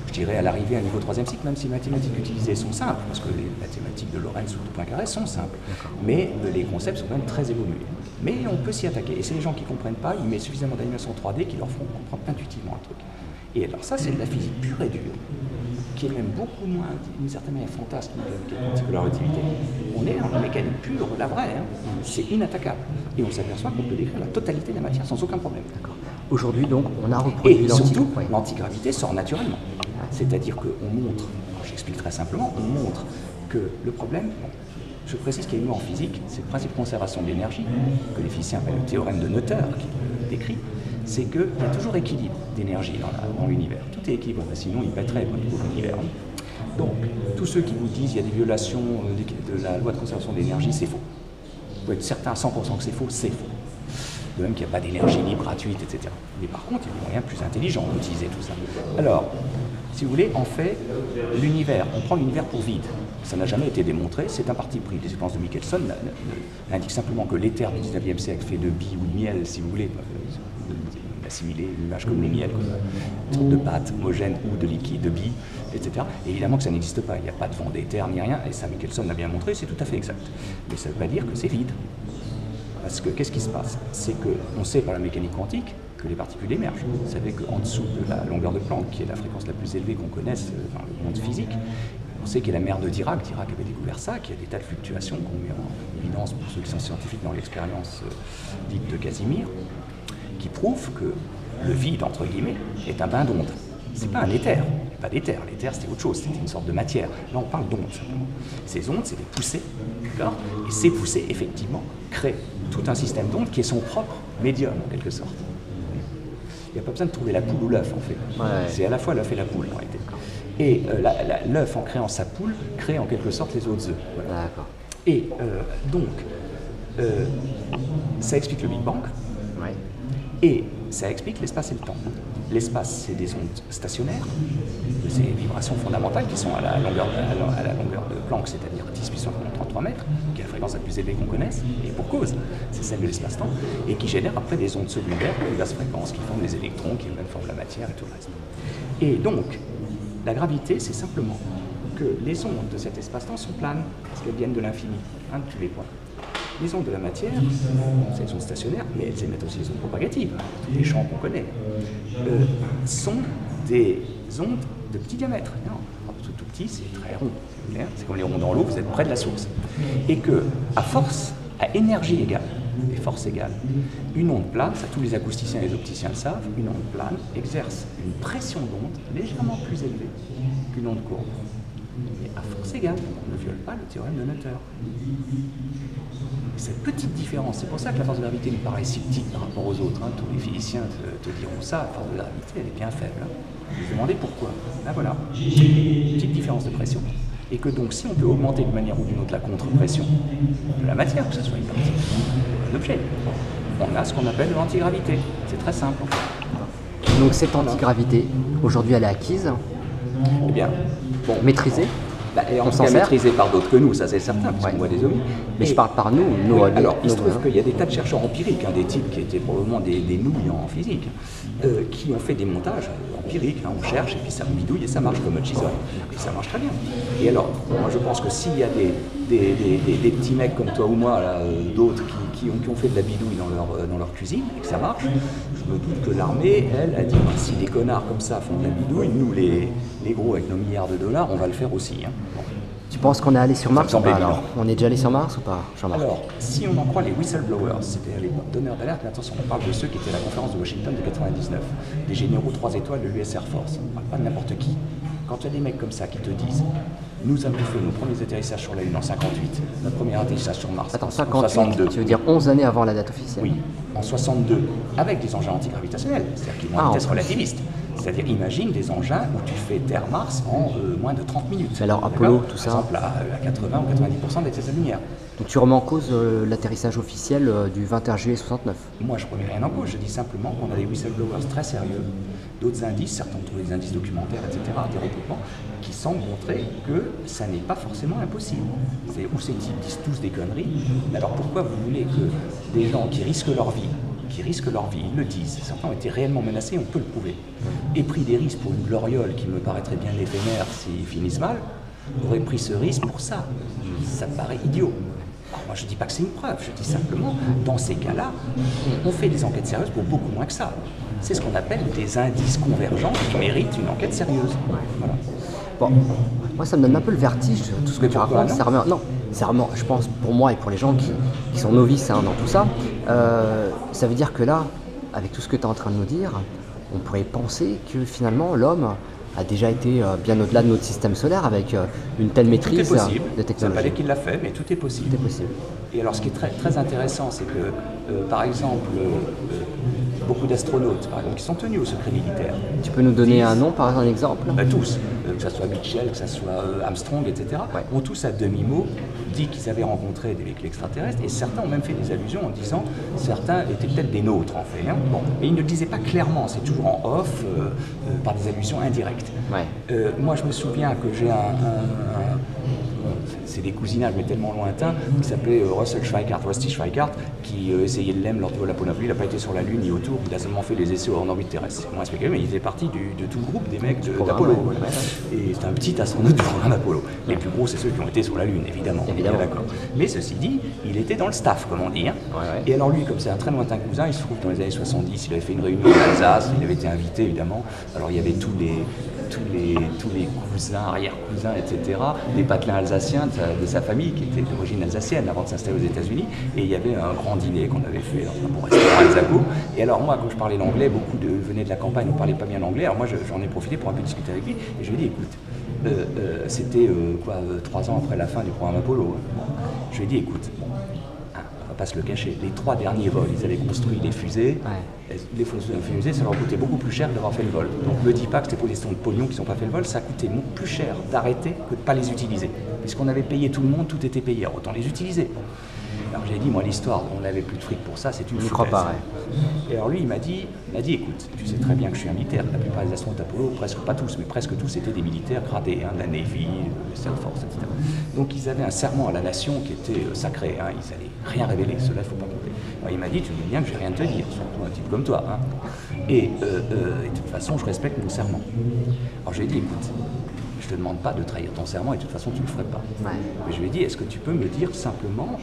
je dirais, à l'arrivée à un niveau 3e cycle, même si les mathématiques utilisées sont simples, parce que les mathématiques de Lorentz ou de Poincaré sont simples, mais les concepts sont quand même très évolués. Mais on peut s'y attaquer, et c'est les gens qui ne comprennent pas, ils mettent suffisamment d'animation 3D qui leur font comprendre intuitivement un truc. Et alors ça, c'est de la physique pure et dure, qui est même beaucoup moins, d'une certaine manière, fantasme que la relativité. On est en mécanique pure, la vraie, hein. C'est inattaquable. Et on s'aperçoit qu'on peut décrire la totalité de la matière sans aucun problème. Aujourd'hui, donc, on a reproduit et surtout, l'antigravité sort naturellement. C'est-à-dire qu'on montre, j'explique très simplement, on montre que le problème, bon, je précise qu'il y a une loi en physique, c'est le principe de conservation de l'énergie, que les physiciens appellent le théorème de Noether, qui le décrit, c'est qu'il y a toujours équilibre d'énergie dans l'univers. Tout est équilibre, sinon il pèterait au niveau de l'univers. Donc, tous ceux qui vous disent qu'il y a des violations de la loi de conservation de l'énergie, c'est faux. Vous pouvez être certain à 100% que c'est faux, c'est faux. De même qu'il n'y a pas d'énergie libre, gratuite, etc. Mais par contre, il y a des moyens plus intelligents d'utiliser tout ça. Alors, si vous voulez, en fait, l'univers, on prend l'univers pour vide. Ça n'a jamais été démontré, c'est un parti pris. Les expériences de Michelson indiquent simplement que l'éther du 19e siècle fait de billes ou de miel, si vous voulez, assimiler l'image comme le miel, comme une sorte de pâte homogène ou de liquide, de billes, etc. Et évidemment que ça n'existe pas, il n'y a pas de vent d'éther ni rien, et ça Michelson l'a bien montré, c'est tout à fait exact. Mais ça ne veut pas dire que c'est vide. Parce que qu'est-ce qui se passe? C'est qu'on sait par la mécanique quantique que les particules émergent. Vous savez qu'en dessous de la longueur de Planck, qui est la fréquence la plus élevée qu'on connaisse dans le monde physique, on sait qu'il y a la mer de Dirac. Dirac avait découvert ça, qu'il y a des tas de fluctuations qu'on met en évidence pour ceux qui sont scientifiques dans l'expérience dite de Casimir, qui prouvent que le vide, entre guillemets, est un bain d'ondes. C'est pas un éther, il n'y a pas d'éther. L'éther, c'était autre chose, c'était une sorte de matière. Là, on parle d'ondes, simplement. Ces ondes, c'est des poussées, d'accord? Et ces poussées, effectivement, créent tout un système d'ondes qui est son propre médium, en quelque sorte. Il n'y a pas besoin de trouver la poule ou l'œuf, en fait. Ouais. C'est à la fois l'œuf et la poule, en réalité. Et l'œuf, en créant sa poule, crée en quelque sorte les autres œufs. Voilà. D'accord. Et ça explique le Big Bang. Ouais. Et ça explique l'espace et le temps. L'espace, c'est des ondes stationnaires, de ces vibrations fondamentales qui sont à la longueur de Planck, c'est-à-dire 10 puissance 33 mètres, qui est la fréquence la plus élevée qu'on connaisse, et pour cause, c'est celle de l'espace-temps, et qui génère après des ondes secondaires de basse fréquence qui forment les électrons, qui eux-mêmes forment la matière et tout le reste. Et donc, la gravité, c'est simplement que les ondes de cet espace-temps sont planes, parce qu'elles viennent de l'infini, de tous les points. Les ondes de la matière, elles sont stationnaires, mais elles émettent aussi les ondes propagatives, tous les champs qu'on connaît, sont des ondes de petit diamètre. Tout petit, c'est très rond. C'est comme les ronds dans l'eau, vous êtes près de la source. Et que, à force, à énergie égale, et force égale, une onde plane, ça tous les acousticiens et les opticiens le savent, une onde plane exerce une pression d'onde légèrement plus élevée qu'une onde courbe. Mais à force égale, on ne viole pas le théorème de Noether. Cette petite différence, c'est pour ça que la force de gravité nous paraît si petite par rapport aux autres. Tous les physiciens te diront ça, la force de gravité, elle est bien faible. Vous vous demandez pourquoi. Ben voilà, petite différence de pression. Et que donc, si on peut augmenter d'une manière ou d'une autre la contre-pression de la matière, que ce soit une partie ou un objet, on a ce qu'on appelle l'antigravité. C'est très simple en fait. Donc cette antigravité, aujourd'hui elle est acquise, eh bien, bon, maîtrisée. Et en tout cas maîtrisé par d'autres que nous, ça c'est certain, parce qu'on voit des ovnis. Mais je parle par nous. Alors, il se trouve qu'il y a des tas de chercheurs empiriques, des types qui étaient probablement des nouilles en physique, qui ont fait des montages empiriques, on cherche, et puis ça bidouille, et ça marche comme Hutchison. Et ça marche très bien. Et alors, moi je pense que s'il y a des petits mecs comme toi ou moi, d'autres qui ont fait de la bidouille dans leur cuisine, et que ça marche, je me doute que l'armée, elle, a dit, si des connards comme ça font de la bidouille, nous les gros avec nos milliards de dollars, on va le faire aussi. Bon. Tu penses qu'on est allé sur Mars ou pas alors? On est déjà allé sur Mars ou pas, Jean-Marc? Alors, si on en croit les whistleblowers, c'était les donneurs d'alerte, mais attention, on parle de ceux qui étaient à la conférence de Washington de 99, des généraux 3 étoiles de l'US Air Force, on ne parle pas de n'importe qui. Quand tu as des mecs comme ça qui te disent Nous avons fait nos premiers atterrissages sur la Lune en 58, notre premier atterrissage sur Mars Attends, en 58, 62. tu veux dire 11 années avant la date officielle? Oui, en 62, avec des engins antigravitationnels, c'est-à-dire qui vont à vitesse relativiste. C'est-à-dire, imagine des engins où tu fais Terre-Mars en moins de 30 minutes. Mais alors, Apollo, tout ça? Par exemple, à 80 ou 90% de la vitesse de la lumière. Donc tu remets en cause l'atterrissage officiel du 21 juillet 69? Moi, je ne remets rien en cause. Je dis simplement qu'on a des whistleblowers très sérieux, d'autres indices, certains ont trouvé des indices documentaires, etc., des recoupements, qui semblent montrer que ça n'est pas forcément impossible. Ou ces types disent tous des conneries, mais alors pourquoi vous voulez que des gens qui risquent leur vie, ils le disent, certains ont été réellement menacés, on peut le prouver, et pris des risques pour une gloriole qui me paraîtrait bien éphémère s'ils finissent mal, auraient pris ce risque pour ça. Ça me paraît idiot. Alors moi je ne dis pas que c'est une preuve, je dis simplement, dans ces cas-là, on fait des enquêtes sérieuses pour beaucoup moins que ça. C'est ce qu'on appelle des indices convergents qui méritent une enquête sérieuse. Voilà. Bon, moi ça me donne un peu le vertige, tout ce que tu racontes. C'est vraiment, je pense, pour moi et pour les gens qui sont novices dans tout ça, ça veut dire que là, avec tout ce que tu es en train de nous dire, on pourrait penser que finalement l'homme a déjà été bien au-delà de notre système solaire avec une telle maîtrise de technologie. Ça ne veut pas dire qu'il l'a fait, mais tout est possible. Tout est possible. Et alors ce qui est très, très intéressant, c'est que, par exemple, beaucoup d'astronautes, par exemple, qui sont tenus au secret militaire. Tu peux nous donner un nom, par exemple, un exemple? Tous, que ce soit Mitchell, que ce soit Armstrong, etc., ont tous à demi-mot dit qu'ils avaient rencontré des véhicules extraterrestres, et certains ont même fait des allusions en disant certains étaient peut-être des nôtres en fait. Hein. Bon. Et ils ne le disaient pas clairement, c'est toujours en off, par des allusions indirectes. Moi je me souviens que j'ai c'est des cousinages mais tellement lointains, qui s'appelait Rusty Schweikart, qui essayait de l'EM lors de l'Apollo 9. Il n'a pas été sur la Lune ni autour, il a seulement fait les essais en orbite terrestre. C'est moins expliqué, mais il faisait partie de tout le groupe des mecs d'Apollo. Et c'est un petit astronaute du programme Apollo. Les plus gros, c'est ceux qui ont été sur la Lune, évidemment. D'accord. Mais ceci dit, il était dans le staff, comme on dit. Hein. Et alors lui, comme c'est un très lointain cousin, il se trouve dans les années 70, il avait fait une réunion en Alsace, il avait été invité évidemment. Alors il y avait tous les cousins, arrière-cousins, etc., des patelins alsaciens de sa famille qui étaient d'origine alsacienne avant de s'installer aux États-Unis, et il y avait un grand dîner qu'on avait fait dans un bon restaurant à Alsaco. Et alors moi, quand je parlais l'anglais, beaucoup venaient de la campagne, ne parlaient pas bien l'anglais, alors moi j'en ai profité pour un peu discuter avec lui, et je lui ai dit, écoute, c'était 3 ans après la fin du programme Apollo. Je lui ai dit, écoute, on va pas se le cacher, les 3 derniers vols, ils avaient construit les fusées. Les fusées, ça leur coûtait beaucoup plus cher d'avoir fait le vol. Donc ne me dis pas que c'était pour des questions de pognon qui n'ont pas fait le vol, ça coûtait plus cher d'arrêter que de ne pas les utiliser. Puisqu'on avait payé tout le monde, tout était payé, alors autant les utiliser. Alors j'ai dit, moi l'histoire, on n'avait plus de fric pour ça, c'est une foutaise. Je crois pas, Et alors lui, il m'a dit, écoute, tu sais très bien que je suis un militaire, la plupart des astronautes Apollo, presque pas tous, mais presque tous étaient des militaires gradés, de la Navy, de Air Force, etc. Donc ils avaient un serment à la nation qui était sacré, ils n'allaient rien révéler, cela il ne faut pas compter. Alors il m'a dit, tu me dis bien que je n'ai rien à te dire, surtout un type comme toi. Et de toute façon, je respecte mon serment. Alors je lui ai dit, écoute, je ne te demande pas de trahir ton serment et de toute façon tu ne le ferais pas. Mais je lui ai dit, est-ce que tu peux me dire simplement,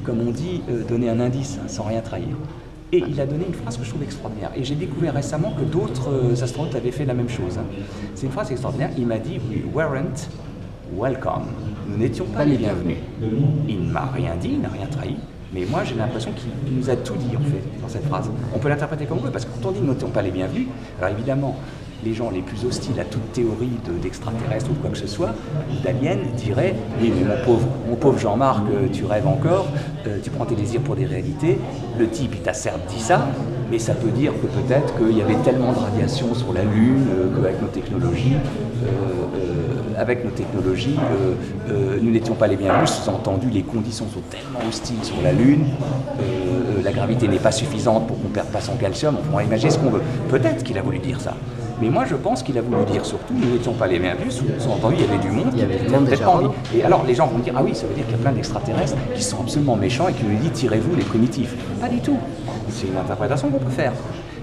comme on dit, donner un indice sans rien trahir? Et il a donné une phrase que je trouve extraordinaire. Et j'ai découvert récemment que d'autres astronautes avaient fait la même chose. C'est une phrase extraordinaire. Il m'a dit, we weren't welcome. Nous n'étions pas les bienvenus. Il ne m'a rien dit, il n'a rien trahi. Mais moi, j'ai l'impression qu'il nous a tout dit, en fait, dans cette phrase. On peut l'interpréter comme on veut, parce que quand on dit nous n'étions pas les bienvenus, alors évidemment, les gens les plus hostiles à toute théorie d'extraterrestre ou de quoi que ce soit, d'aliens, diraient « Oui, mais mon pauvre Jean-Marc, tu rêves encore, tu prends tes désirs pour des réalités. Le type, il t'a certes dit ça, mais ça peut dire que peut-être qu'il y avait tellement de radiation sur la Lune qu'avec nos technologies, nous n'étions pas les bienvenus, sous-entendu, les conditions sont tellement hostiles sur la Lune, la gravité n'est pas suffisante pour qu'on ne perde pas son calcium, on pourra imaginer ce qu'on veut. Peut-être qu'il a voulu dire ça. Mais moi, je pense qu'il a voulu dire surtout, nous n'étions pas les bienvenus, sous-entendu, il y avait du monde, il y avait peut-être pas envie. Et alors, les gens vont dire, ah oui, ça veut dire qu'il y a plein d'extraterrestres qui sont absolument méchants et qui nous disent, tirez-vous les primitifs. Pas du tout. C'est une interprétation qu'on peut faire.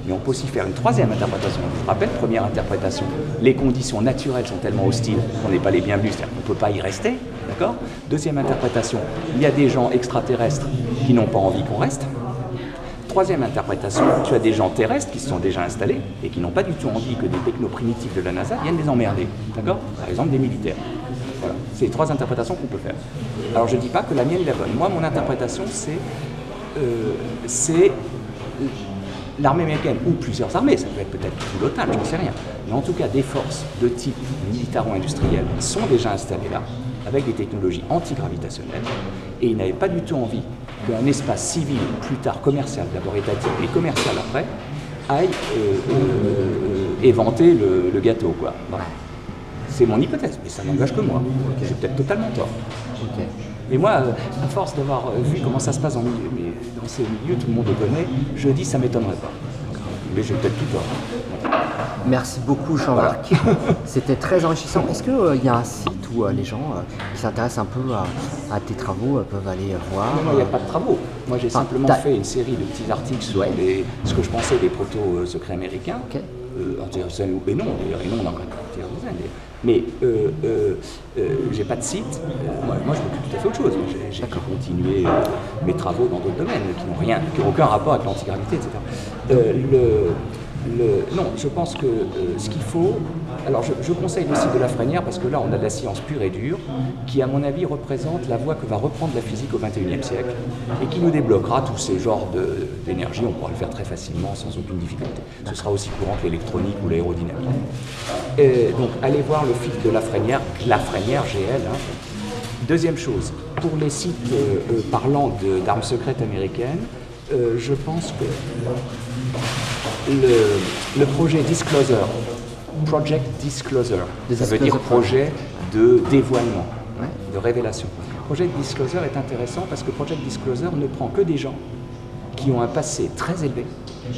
Mais on peut aussi faire une troisième interprétation. Je vous rappelle, première interprétation, les conditions naturelles sont tellement hostiles qu'on n'est pas les bienvenus, c'est-à-dire qu'on ne peut pas y rester, d'accord? Deuxième interprétation, il y a des gens extraterrestres qui n'ont pas envie qu'on reste. Troisième interprétation, tu as des gens terrestres qui se sont déjà installés et qui n'ont pas du tout envie que des technoprimitifs de la NASA viennent les emmerder, d'accord? Par exemple des militaires. Voilà, c'est les 3 interprétations qu'on peut faire. Alors je ne dis pas que la mienne est la bonne. Moi, mon interprétation, c'est l'armée américaine ou plusieurs armées, ça peut être peut-être tout l'OTAN, je ne sais rien, mais en tout cas des forces de type militaro-industriel sont déjà installées là, avec des technologies antigravitationnelles, et ils n'avaient pas du tout envie qu'un espace civil, plus tard commercial, d'abord étatique et commercial après, aille éventer le gâteau, quoi. Voilà. C'est mon hypothèse, mais ça n'engage que moi. Okay. J'ai peut-être totalement tort. Okay. Et moi, à force d'avoir vu comment ça se passe dans ces milieux, tout le monde le connaît, je dis ça ne m'étonnerait pas. Mais j'ai peut-être tout tort. Merci beaucoup Jean-Marc. Voilà. C'était très enrichissant. Est-ce qu'il y a un site où les gens qui s'intéressent un peu à tes travaux peuvent aller voir? Non, il n'y a pas de travaux. Moi j'ai simplement fait une série de petits articles sur ce que je pensais des protos secrets américains. Okay. Anti-Hussein et non, d'ailleurs, et non dans anti-Hussein. Mais j'ai pas de site. Moi, je m'occupe tout à fait autre chose. J'ai continué mes travaux dans d'autres domaines qui n'ont aucun rapport avec l'antigravité, etc. Non, je pense que ce qu'il faut... Alors, je conseille le site de Lafrenière parce que là, on a de la science pure et dure qui, à mon avis, représente la voie que va reprendre la physique au XXIe siècle et qui nous débloquera tous ces genres d'énergie. On pourra le faire très facilement, sans aucune difficulté. Ce sera aussi courant que l'électronique ou l'aérodynamique. Donc, allez voir le site de Lafrenière, GL. Hein. Deuxième chose, pour les sites parlant d'armes secrètes américaines, je pense que le projet Disclosure, Project Disclosure, ça veut dire projet de dévoilement, de révélation. Project Disclosure est intéressant parce que Project Disclosure ne prend que des gens qui ont un passé très élevé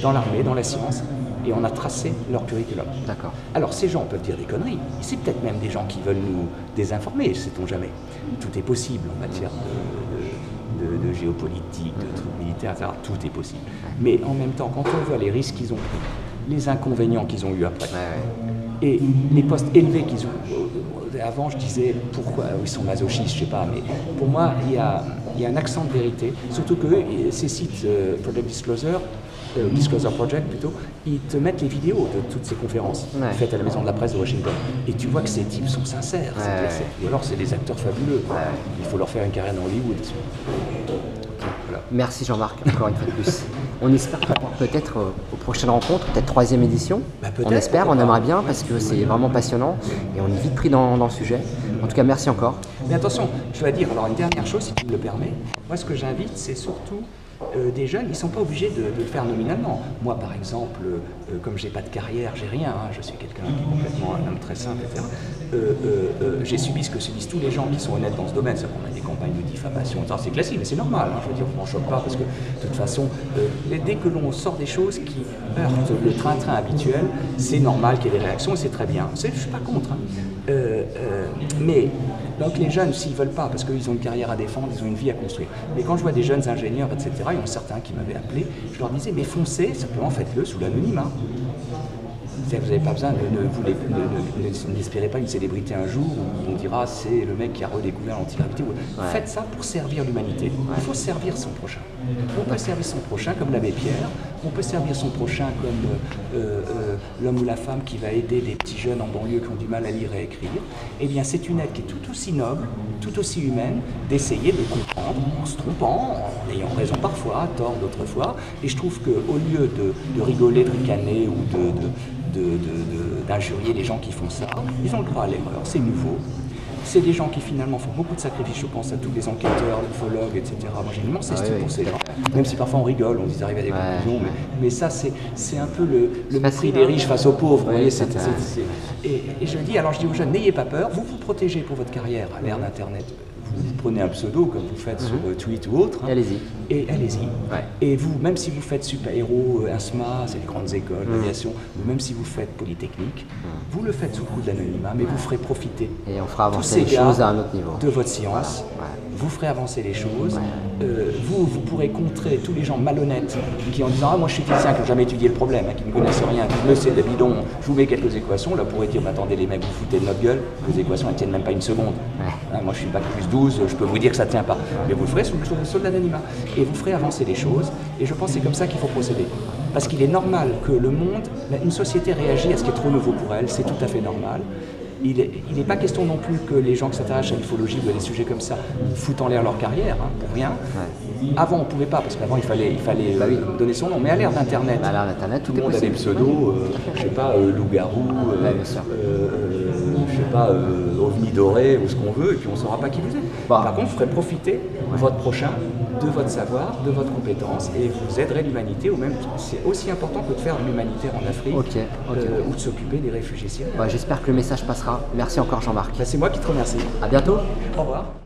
dans l'armée, dans la science, et on a tracé leur curriculum. D'accord. Alors ces gens peuvent dire des conneries, c'est peut-être même des gens qui veulent nous désinformer, sait-on jamais. Tout est possible en matière de géopolitique, de trucs militaires, etc. Tout est possible. Mais en même temps, quand on voit les risques qu'ils ont pris, les inconvénients qu'ils ont eu après, et les postes élevés qu'ils ont... Avant, je disais, pourquoi ils sont masochistes, je sais pas, mais pour moi, il y a un accent de vérité, surtout que ces sites Project Disclosure, Disclosure Project plutôt, ils te mettent les vidéos de toutes ces conférences faites à la Maison de la Presse de Washington. Et tu vois que ces types sont sincères. Ou alors c'est des acteurs fabuleux. Il faut leur faire une carrière dans Hollywood. Voilà. Merci Jean-Marc, encore une fois de plus. On espère peut-être aux prochaines rencontres, peut-être 3e édition. On espère, on aimerait bien parce que c'est vraiment passionnant et on est vite pris dans le sujet. En tout cas, merci encore. Mais attention, je dois dire, alors une dernière chose si tu me le permets. Moi, ce que j'invite, c'est surtout des jeunes, ils ne sont pas obligés de le faire nominalement. Moi, par exemple, comme j'ai pas de carrière, j'ai rien, hein, je suis quelqu'un qui est complètement un homme très simple, etc. J'ai subi ce que subissent tous les gens qui sont honnêtes dans ce domaine. C'est qu'on a des campagnes de diffamation, c'est classique, mais c'est normal. Hein, je veux dire, on n'en choque pas parce que de toute façon, dès que l'on sort des choses qui heurtent le train-train habituel, c'est normal qu'il y ait des réactions et c'est très bien. Je ne suis pas contre. Hein. Mais donc les jeunes, s'ils ne veulent pas, parce qu'ils ont une carrière à défendre, ils ont une vie à construire. Mais quand je vois des jeunes ingénieurs, etc., il y en a certains qui m'avaient appelé, je leur disais, mais foncez, simplement faites-le sous l'anonymat. Vous n'avez pas besoin, n'espérez pas une célébrité un jour où on dira c'est le mec qui a redécouvert l'antigravité. Faites ça pour servir l'humanité. Il faut servir son prochain. On peut servir son prochain comme l'abbé Pierre, on peut servir son prochain comme l'homme ou la femme qui va aider des petits jeunes en banlieue qui ont du mal à lire et à écrire. Eh bien c'est une aide qui est tout aussi noble, tout aussi humaine, d'essayer de comprendre en se trompant, en ayant raison parfois, tort d'autres fois. Et je trouve qu'au lieu de rigoler, de ricaner ou d'injurier les gens qui font ça, ils ont le droit à l'erreur, c'est nouveau. C'est des gens qui finalement font beaucoup de sacrifices, je pense à tous les enquêteurs, les ufologues, etc. Moi j'ai une immense estime pour ces gens, même si parfois on rigole, on dit arrive à des conclusions, mais ça c'est un peu le mépris des riches face aux pauvres. Vous voyez, et je dis, alors je dis aux jeunes, n'ayez pas peur, vous vous protégez pour votre carrière à l'ère d'Internet. Vous prenez un pseudo comme vous faites sur Tweet ou autre. Hein, allez-y. Et allez-y. Et vous, même si vous faites super-héros, INSMA, c'est les grandes écoles, l'aviation, ou même si vous faites Polytechnique, vous le faites sous le coup de l'anonymat, mais vous ferez profiter. Et on fera avancer les choses à un autre niveau. De votre science. Vous ferez avancer les choses. Vous pourrez contrer tous les gens malhonnêtes qui, en disant « Ah, moi je suis physicien, qui n'ont jamais étudié le problème, hein, qui ne connaissent rien, qui me c'est de bidon, je vous mets quelques équations. » Là, pourrait dire « Attendez, les mecs, vous foutez de notre gueule, vos équations, elles ne tiennent même pas une seconde. Hein, moi je suis bac plus 12, je peux vous dire que ça ne tient pas. » Mais vous le ferez sous le l'anonymat. Et vous ferez avancer les choses. Et je pense que c'est comme ça qu'il faut procéder. Parce qu'il est normal que le monde, une société réagisse à ce qui est trop nouveau pour elle, c'est tout à fait normal. Il n'est pas question non plus que les gens qui s'intéressent à l'ufologie ou à des sujets comme ça foutent en l'air leur carrière, hein, pour rien. Avant, on ne pouvait pas, parce qu'avant, il fallait Bah oui. donner son nom. Mais à l'ère d'Internet, À l'ère d'Internet, tout tout est le monde a des possible. pseudos, je sais pas, loup-garou, Ouais, bien sûr. je sais pas, ovni doré ou ce qu'on veut, et puis on ne saura pas qui vous êtes. Bah. Par contre, vous ferez profiter votre prochain de votre savoir, de votre compétence, et vous aiderez l'humanité, ou même, c'est aussi important que de faire de l'humanitaire en Afrique, Ok. ou de s'occuper des réfugiés syriens. J'espère que le message passera. Merci encore Jean-Marc. Ben, c'est moi qui te remercie. À bientôt. Au revoir.